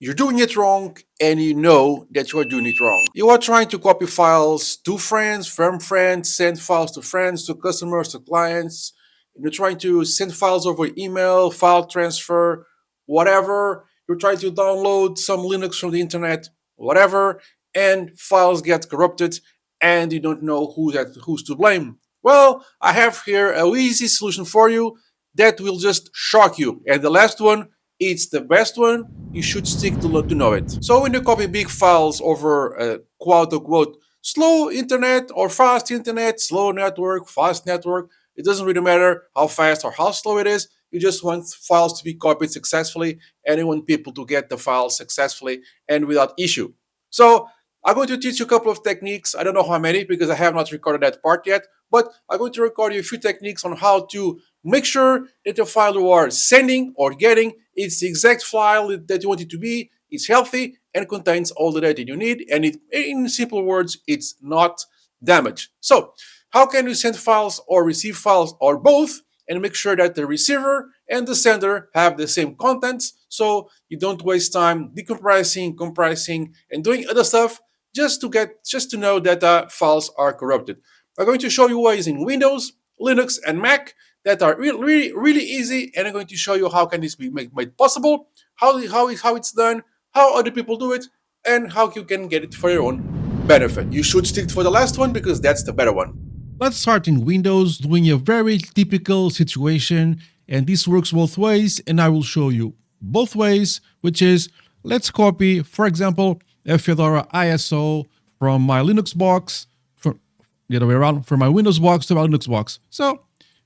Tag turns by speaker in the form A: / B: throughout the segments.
A: You're doing it wrong and you know that you are doing it wrong. You are trying to copy files to friends, from friends, send files to friends, to customers, to clients. You're trying to send files over email, file transfer, whatever. You're trying to download some Linux from the internet, whatever, and files get corrupted and you don't know who's to blame. Well, I have here a easy solution for you that will just shock you. And the last one, it's the best one. You should stick to know it. So when you copy big files over a quote unquote slow internet or fast internet, slow network, fast network, it doesn't really matter how fast or how slow it is. You just want files to be copied successfully and you want people to get the files successfully and without issue. So I'm going to teach you a couple of techniques. I don't know how many because I have not recorded that part yet, but I'm going to record you a few techniques on how to make sure that the file you are sending or getting is the exact file that you want it to be, it's healthy, and contains all the data you need, and in simple words, it's not damaged. So, how can you send files or receive files or both and make sure that the receiver and the sender have the same contents so you don't waste time decompressing, compressing, and doing other stuff just to know that files are corrupted. I'm going to show you ways in Windows, Linux, and Mac that are really easy, and I'm going to show you how can this be made possible, how it's done, how other people do it, and how you can get it for your own benefit. You should stick for the last one because that's the better one.
B: Let's start in Windows doing a very typical situation, and this works both ways, and I will show you both ways, which is let's copy, for example, a Fedora ISO from my Linux box, from the other way around, from my Windows box to my Linux box. So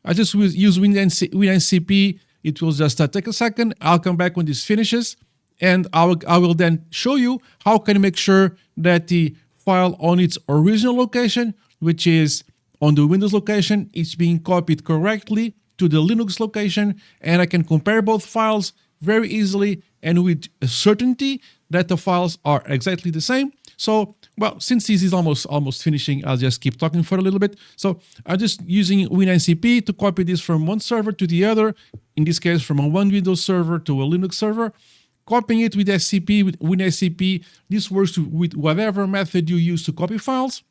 B: I just use WinNCP. It will just take a second. I'll come back when this finishes, and I will then show you how can you make sure that the file on its original location, which is on the Windows location, it's being copied correctly to the Linux location, and I can compare both files very easily and with certainty that the files are exactly the same. So, well, since this is almost finishing, I'll just keep talking for a little bit. So I'm just using WinNCP to copy this from one server to the other, in this case from a one Windows server to a Linux server. Copying it with SCP, with WinSCP, this works with whatever method you use to copy files.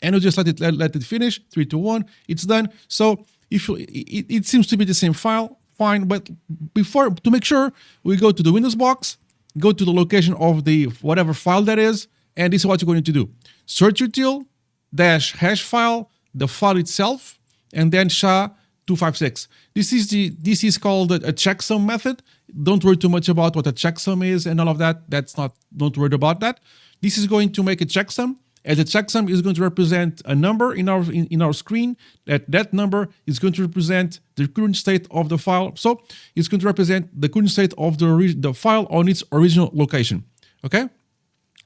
B: And you just let it finish. 3, 2, 1. It's done. So if it seems to be the same file, fine. But before, to make sure, we go to the Windows box, go to the location of the whatever file that is, and this is what you're going to do: search util -hash file, the file itself, and then SHA-256. This is called a checksum method. Don't worry too much about what a checksum is and all of that. Don't worry about that. This is going to make a checksum. And the checksum is going to represent a number in our screen. That number is going to represent the current state of the file. So it's going to represent the current state of the file on its original location. Okay?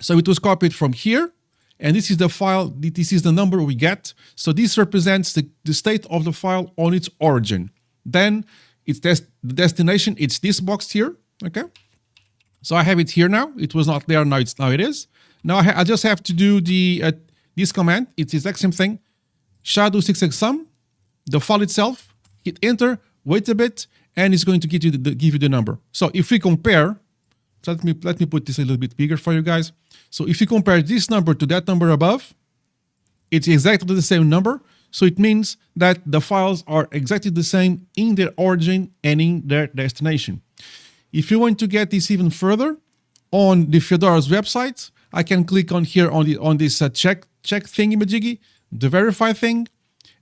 B: So it was copied from here, and this is the file. This is the number we get. So this represents the state of the file on its origin. Then it's the destination. It's this box here. Okay? So I have it here now. It was not there. Now it is. Now I just have to do this command. It's the exact same thing. SHA-256sum, the file itself. Hit enter. Wait a bit, and it's going to give you the number. So if we compare, so let me put this a little bit bigger for you guys. So if you compare this number to that number above, it's exactly the same number. So it means that the files are exactly the same in their origin and in their destination. If you want to get this even further, on the Fedora's website, I can click on here on this check thingy-majiggy, the verify thing,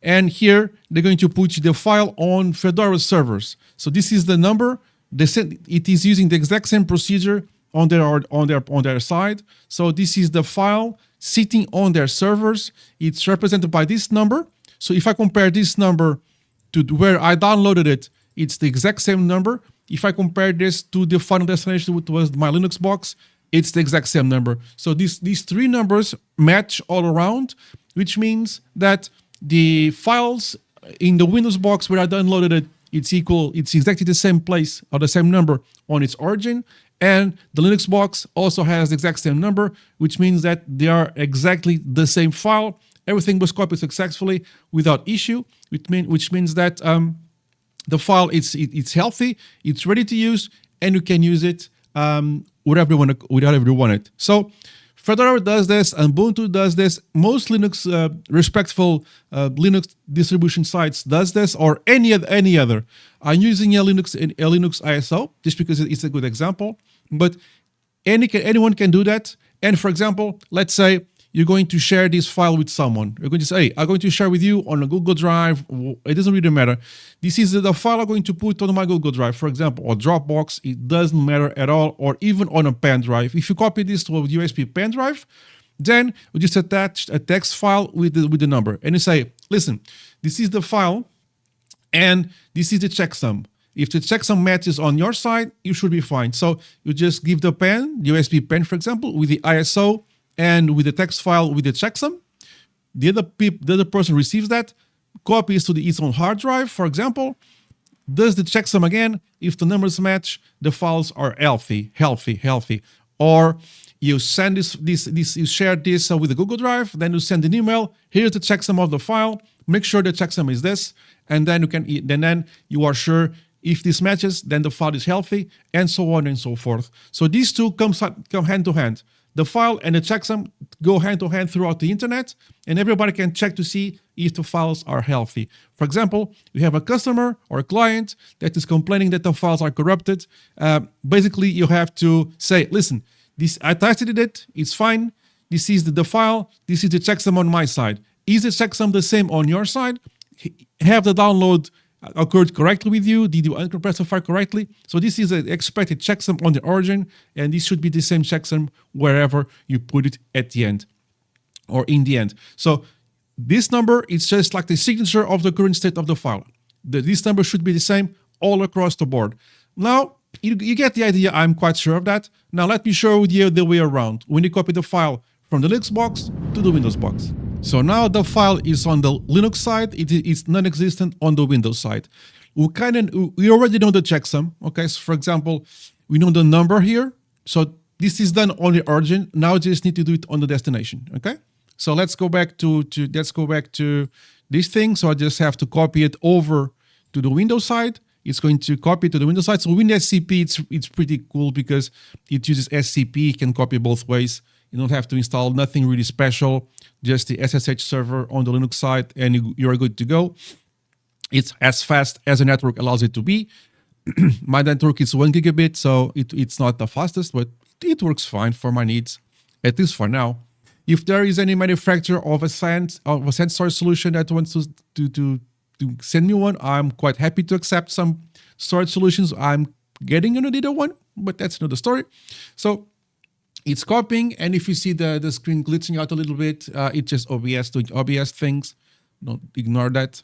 B: and here they're going to put the file on Fedora servers. So this is the number. It is using the exact same procedure on their side. So this is the file sitting on their servers. It's represented by this number. So if I compare this number to where I downloaded it, it's the exact same number. If I compare this to the final destination, which was my Linux box, it's the exact same number. So these three numbers match all around, which means that the files in the Windows box where I downloaded it, it's exactly the same place or the same number on its origin. And the Linux box also has the exact same number, which means that they are exactly the same file. Everything was copied successfully without issue, which means that the file it's healthy, it's ready to use, and you can use it whatever you want it. So Fedora does this, Ubuntu does this, most Linux respectful Linux distribution sites does this, or any other. I'm using a Linux ISO just because it's a good example, but anyone can do that. And for example, let's say you're going to share this file with someone. You're going to say, hey, I'm going to share with you on a Google Drive. It doesn't really matter. This is the file I'm going to put on my Google Drive, for example, or Dropbox. It doesn't matter at all, or even on a pen drive. If you copy this to a USB pen drive, then we just attach a text file with the number. And you say, listen, this is the file, and this is the checksum. If the checksum matches on your side, you should be fine. So you just give the pen, USB pen, for example, with the ISO and with the text file with the checksum. The other person receives that, copies to its own hard drive, for example, does the checksum again. If the numbers match, the files are healthy. Or you send you share this with the Google Drive, then you send an email. Here's the checksum of the file. Make sure the checksum is this, and then then you are sure if this matches, then the file is healthy, and so on and so forth. So these two come hand to hand. The file and the checksum go hand to hand throughout the internet, and everybody can check to see if the files are healthy. For example, you have a customer or a client that is complaining that the files are corrupted. Basically, you have to say, listen, I tested it, it's fine. This is the file, this is the checksum on my side. Is the checksum the same on your side? Have the download occurred correctly with you? Did you uncompress the file correctly? So this is an expected checksum on the origin, and this should be the same checksum wherever you put it at the end or in the end. So this number is just like the signature of the current state of the file. This number should be the same all across the board. Now, you get the idea. I'm quite sure of that. Now, let me show you the way around. When you copy the file from the Linux box to the Windows box. So now the file is on the Linux side. It is non-existent on the Windows side. We already know the checksum. Okay, so for example, we know the number here. So this is done on the origin. Now just need to do it on the destination. Okay, so let's go back to this thing. So I just have to copy it over to the Windows side. It's going to copy to the Windows side. So WinSCP, it's pretty cool because it uses SCP. It can copy both ways. You don't have to install nothing really special, just the SSH server on the Linux side, and you're good to go. It's as fast as a network allows it to be. My network is 1 gigabit, so it's not the fastest, but it works fine for my needs, at least for now. If there is any manufacturer of a SAN storage solution that wants to send me one, I'm quite happy to accept some storage solutions. I'm getting another one, but that's another story. So it's copying, and if you see the screen glitching out a little bit, it's just OBS doing OBS things. Don't ignore that.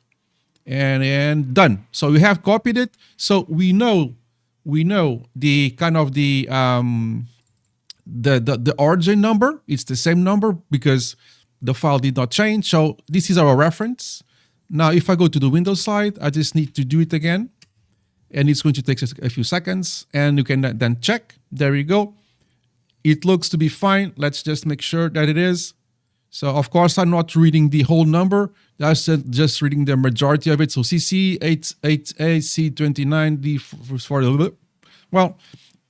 B: And done. So we have copied it. So we know the kind of the origin number. It's the same number because the file did not change. So this is our reference. Now, if I go to the Windows side, I just need to do it again, and it's going to take a few seconds, and you can then check. There you go. It looks to be fine. Let's just make sure that it is. So, of course, I'm not reading the whole number. I'm just reading the majority of it. So, CC88A, C29, D4. Well,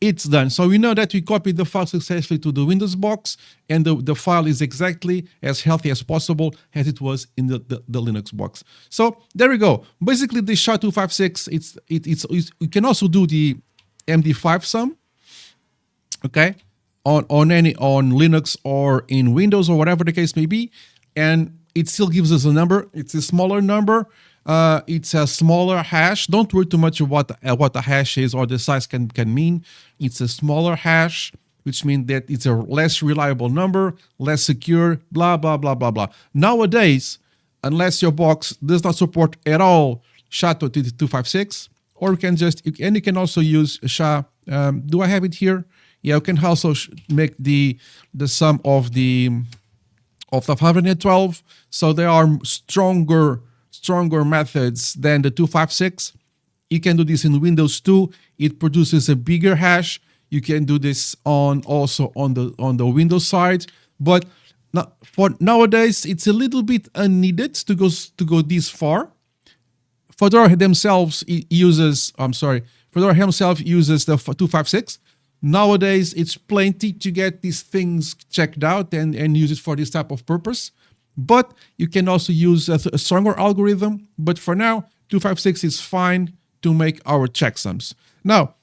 B: it's done. So, we know that we copied the file successfully to the Windows box, and the file is exactly as healthy as possible as it was in the Linux box. So, there we go. Basically, the SHA-256, we can also do the MD5 sum. Okay. On Linux or in Windows or whatever the case may be, and it still gives us a number. It's a smaller number. It's a smaller hash. Don't worry too much about what the hash is or the size can mean. It's a smaller hash, which means that it's a less reliable number, less secure, blah, blah, blah, blah, blah. Nowadays, unless your box does not support at all SHA-256, or you can also use SHA. Do I have it here? Yeah, you can also make the sum of the 512. So there are stronger methods than the 256. You can do this in Windows 2. It produces a bigger hash. You can do this also on the Windows side, but for nowadays it's a little bit unneeded to go this far. Fedora himself uses the 256. Nowadays, it's plenty to get these things checked out and use it for this type of purpose. But you can also use a stronger algorithm. But for now, 256 is fine to make our checksums. Now,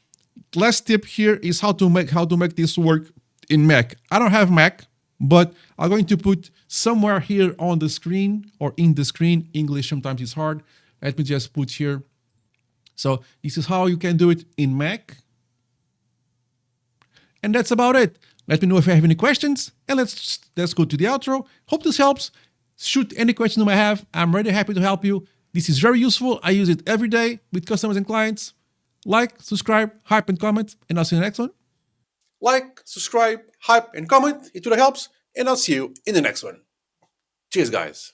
B: last tip here is how to make this work in Mac. I don't have Mac, but I'm going to put somewhere here on the screen or in the screen. English sometimes is hard. Let me just put here. So this is how you can do it in Mac. And that's about it. Let me know if you have any questions, and let's go to the outro. Hope this helps. Shoot any question you might have. I'm really happy to help you. This is very useful. I use it every day with customers and clients. Like, subscribe, hype, and comment, and I'll see you in the next one.
A: Like, subscribe, hype, and comment. It really helps. And I'll see you in the next one. Cheers, guys.